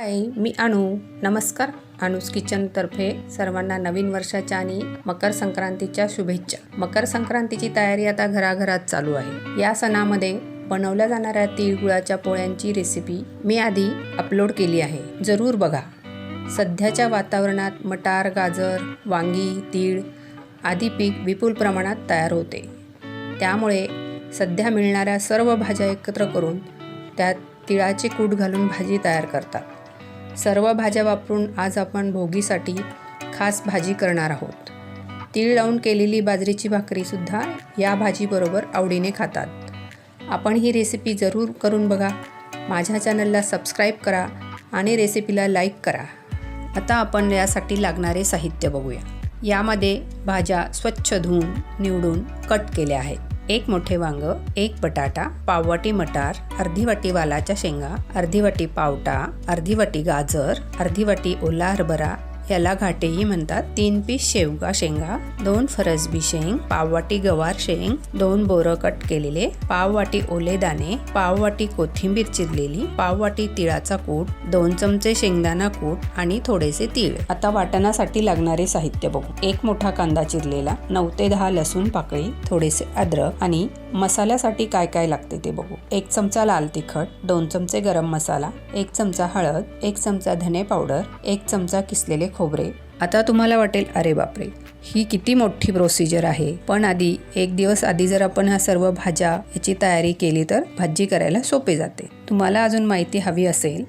हाय, मी अनु. नमस्कार. अनुस किचनतर्फे सर्वांना नवीन वर्षाच्या आणि मकर संक्रांतीच्या शुभेच्छा. मकर संक्रांतीची तयारी आता घराघरात चालू आहे. या सणामध्ये बनवल्या जाणाऱ्या तिळगुळाच्या पोळ्यांची रेसिपी मी आधी अपलोड केली आहे, जरूर बघा. सध्याच्या वातावरणात मटार, गाजर, वांगी, तीळ आदी पीक विपुल प्रमाणात तयार होते. त्यामुळे सध्या मिळणाऱ्या सर्व भाज्या एकत्र करून त्यात तिळाचे कूट घालून भाजी तयार करतात. सर्व भाज्या वापरून आज आपण भोगीसाठी खास भाजी करणार आहोत. तीळ लावून केलेली बाजरीची भाकरीसुद्धा या भाजीबरोबर आवडीने खातात. आपण ही रेसिपी जरूर करून बघा. माझ्या चॅनलला सबस्क्राईब करा आणि रेसिपीला लाईक करा. आता आपण यासाठी लागणारे साहित्य बघूया. यामध्ये भाज्या स्वच्छ धुवून निवडून कट केल्या आहेत. 1 मोठे वांग, 1 बटाटा, पाववाटी मटार, अर्धी वाटी वालाच्या शेंगा, अर्धी वाटी पावटा, अर्धी वाटी गाजर, अर्धी वाटी ओला हरभरा याला घाटेही म्हणतात, 3 पीस शेंगा, 2 फरसबी शेंग, पाववाटी गवार शेंग, 2 बोरं कट केलेले, पाववाटी ओले दाणे, पाववाटी कोथिंबीर चिरलेली, पाववाटी तिळाचा कूट, 2 चमचे शेंगदाणा कूट आणि थोडेसे तीळ. आता वाटणासाठी लागणारे साहित्य बघू. 1 मोठा कांदा चिरलेला, 9 ते 10 लसूण पाकळी, थोडेसे अद्रक आणि मसाल्यासाठी काय काय लागते ते बघू. 1 चमचा लाल तिखट, 2 चमचे गरम मसाला, 1 चमचा हळद, 1 चमचा धने पावडर, 1 चमचा किसलेले खोबरे. आता तुम्हाला वाटेल, अरे बापरे, ही किती मोठी प्रोसिजर आहे. पण आधी 1 दिवस आधी जर आपण ह्या सर्व भाज्या याची तयारी केली तर भाजी करायला सोपे जाते. तुम्हाला अजून माहिती हवी असेल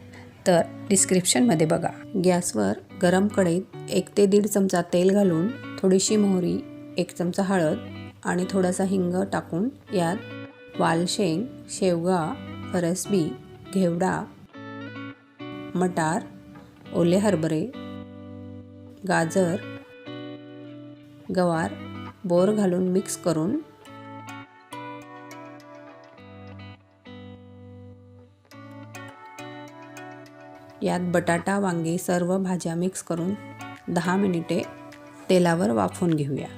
तर डिस्क्रिप्शनमध्ये बघा. गॅसवर गरम कढईत 1 ते 1.5 चमचा तेल घालून थोडीशी मोहरी, 1 चमचा हळद आणि थोडासा हिंग टाकून यात वालशेंग, शेवगा, फरसबी, घेवडा, मटार, ओले हरभरे, गाजर, गवार, बोर घालून मिक्स करून यात बटाटा, वांगे सर्व भाज्या मिक्स करून 10 मिनिटे तेलावर वाफवून घेऊया.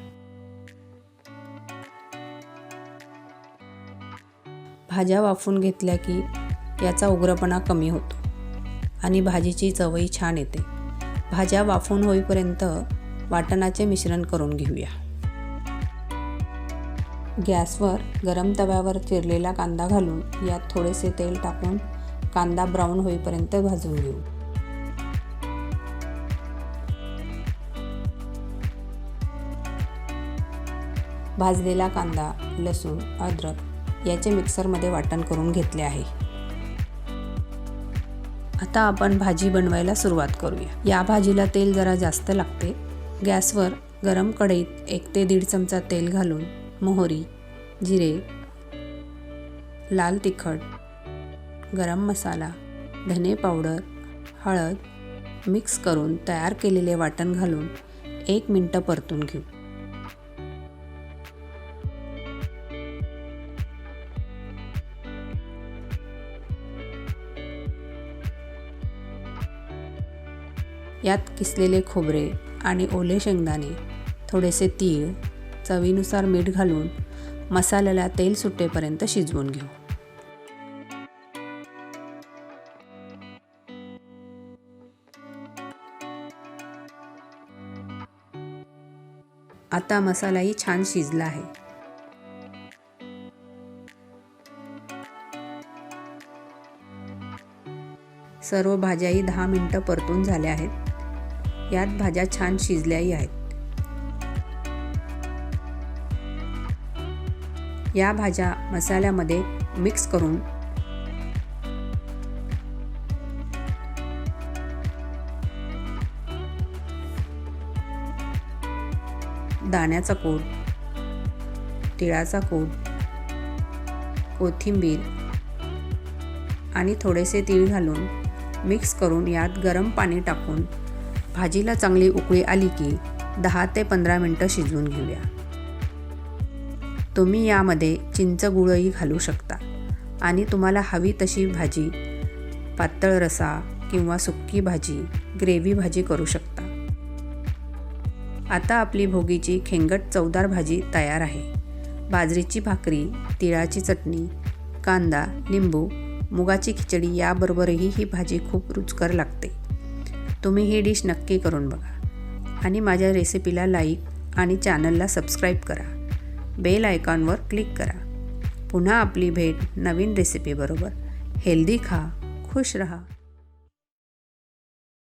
भाज्या वाफवून घेतल्या की याचा उग्रपणा कमी होतो आणि भाजीची चवही छान येते. भाज्या वाफवून होईपर्यंत वाटणाचे मिश्रण करून घेऊया. गॅसवर गरम तव्यावर चिरलेला कांदा घालून यात थोडेसे तेल टाकून कांदा ब्राऊन होईपर्यंत भाजून घेऊ. भाजलेला कांदा, लसूण, अद्रक याचे मिक्सरमध्ये वाटण करून घेतले आहे. आता आपण भाजी बनवायला सुरुवात करूया. या भाजीला तेल जरा जास्त लागते. गॅसवर गरम कढईत 1 ते 1.5 चमचा तेल घालून मोहरी, जिरे, लाल तिखट, गरम मसाला, धने पावडर, हळद मिक्स करून तयार केलेले वाटण घालून 1 मिनिट परतून घेऊ. यात किसलेले खोबरे आणि ओले शेंगदाणे, थोडेसे तीळ, चवीनुसार मीठ घालून मसाल्याला तेल सुटेपर्यंत शिजवून घेऊ. आता मसालाही छान शिजला आहे. सर्व भाज्याही 10 मिनिटं परतून झाल्या आहेत. यात भाज्या छान शिजल्याही आहेत. या भाज्या मसाल्यामध्ये मिक्स करून दाण्याचा कूट, तिळाचा कूट, कोथिंबीर आणि थोडेसे तीळ घालून मिक्स करून यात गरम पाणी टाकून भाजीला चांगली उकळी आली की 10 ते 15 मिनिटं शिजवून घेऊया. तुम्ही यामध्ये चिंच गुळही घालू शकता आणि तुम्हाला हवी तशी भाजी, पातळ रसा किंवा सुक्की भाजी, ग्रेव्ही भाजी करू शकता. आता आपली भोगीची खेंगट चवदार भाजी तयार आहे. बाजरीची भाकरी, तिळाची चटणी, कांदा, लिंबू, मुगाची खिचडी याबरोबरही ही भाजी खूप रुचकर लागते. तुम्ही ही डिश नक्की करून बघा आणि माझ्या रेसिपीला लाईक आणि चॅनलला सबस्क्राईब करा. बेल आयकॉनवर क्लिक करा. पुन्हा आपली भेट नवीन रेसिपीबरोबर. हेल्दी खा, खुश रहा.